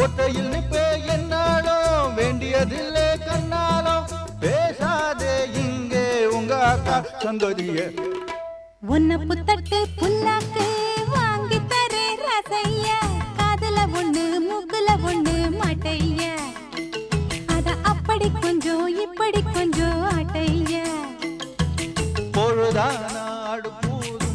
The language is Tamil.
ஒத்தையில் நிப்பே என்னாலும் வேண்டியதில்லை கண்ணாலும் பேசாதே இங்கே உங்க அக்கா சங்கதிய உன்ன புத்தட்டு புல்லாக்கு வாங்கி தரே ரசைய காதுல ஒண்ணு மூக்குல ஒண்ணு மாட்டைய அத அப்படி கொஞ்சம் இப்படி கொஞ்சம் ஆட்டைய பொழுதானா